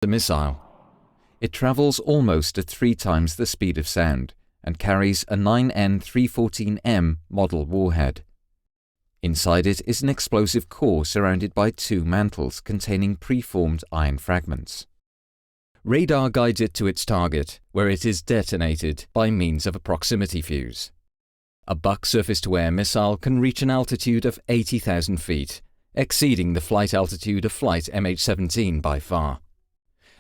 the missile. It travels almost at 3 times the speed of sound and carries a 9N314M model warhead. Inside it is an explosive core surrounded by 2 mantles containing preformed iron fragments. Radar guides it to its target, where it is detonated by means of a proximity fuse. A Buck surface-to-air missile can reach an altitude of 80,000 feet, exceeding the flight altitude of flight MH17 by far.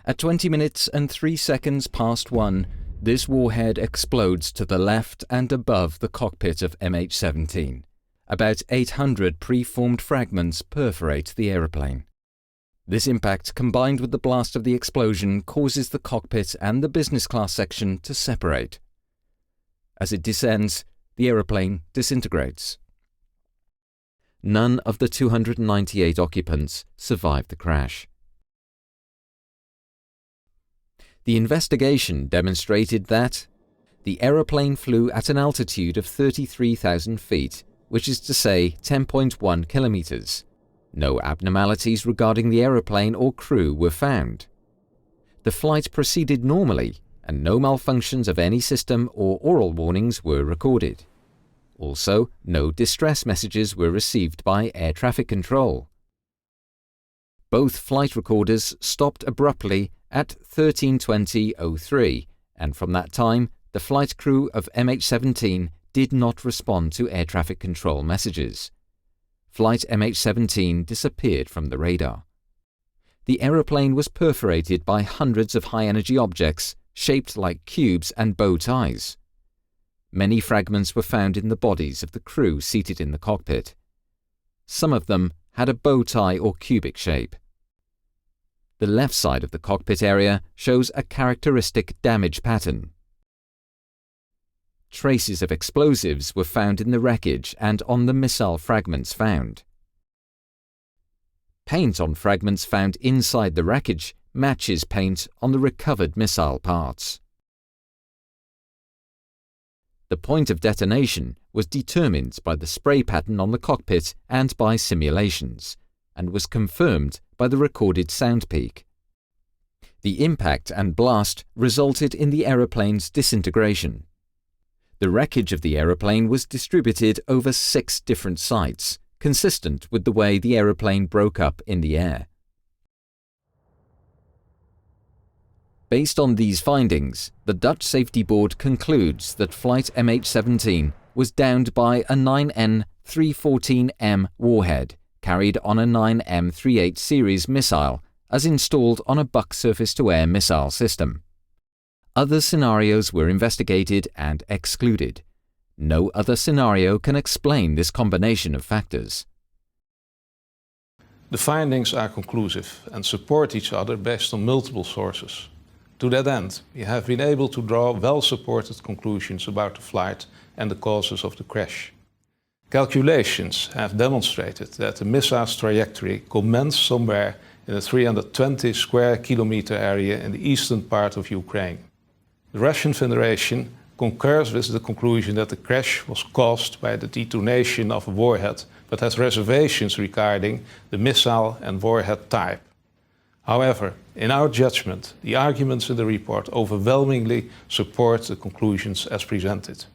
At 20 minutes and 3 seconds past 1, this warhead explodes to the left and above the cockpit of MH17. About 800 preformed fragments perforate the aeroplane. This impact, combined with the blast of the explosion, causes the cockpit and the business class section to separate. As it descends, the aeroplane disintegrates. None of the 298 occupants survived the crash. The investigation demonstrated that the aeroplane flew at an altitude of 33,000 feet, which is to say 10.1 kilometers. No abnormalities regarding the aeroplane or crew were found. The flight proceeded normally, and no malfunctions of any system or oral warnings were recorded. Also, no distress messages were received by air traffic control. Both flight recorders stopped abruptly at 13:20:03, and from that time, the flight crew of MH17 did not respond to air traffic control messages. Flight MH17 disappeared from the radar. The aeroplane was perforated by hundreds of high-energy objects shaped like cubes and bow ties. Many fragments were found in the bodies of the crew seated in the cockpit. Some of them had a bow tie or cubic shape. The left side of the cockpit area shows a characteristic damage pattern. Traces of explosives were found in the wreckage and on the missile fragments found. Paint on fragments found inside the wreckage matches paint on the recovered missile parts. The point of detonation was determined by the spray pattern on the cockpit and by simulations, and was confirmed by the recorded sound peak. The impact and blast resulted in the aeroplane's disintegration. The wreckage of the aeroplane was distributed over 6 different sites, consistent with the way the aeroplane broke up in the air. Based on these findings, the Dutch Safety Board concludes that flight MH17 was downed by a 9N314M warhead carried on a 9M38 series missile as installed on a Buck surface-to-air missile system. Other scenarios were investigated and excluded. No other scenario can explain this combination of factors. The findings are conclusive and support each other based on multiple sources. To that end, we have been able to draw well-supported conclusions about the flight and the causes of the crash. Calculations have demonstrated that the missile's trajectory commenced somewhere in a 320 square kilometer area in the eastern part of Ukraine. The Russian Federation concurs with the conclusion that the crash was caused by the detonation of a warhead, but has reservations regarding the missile and warhead type. However, in our judgment, the arguments in the report overwhelmingly support the conclusions as presented.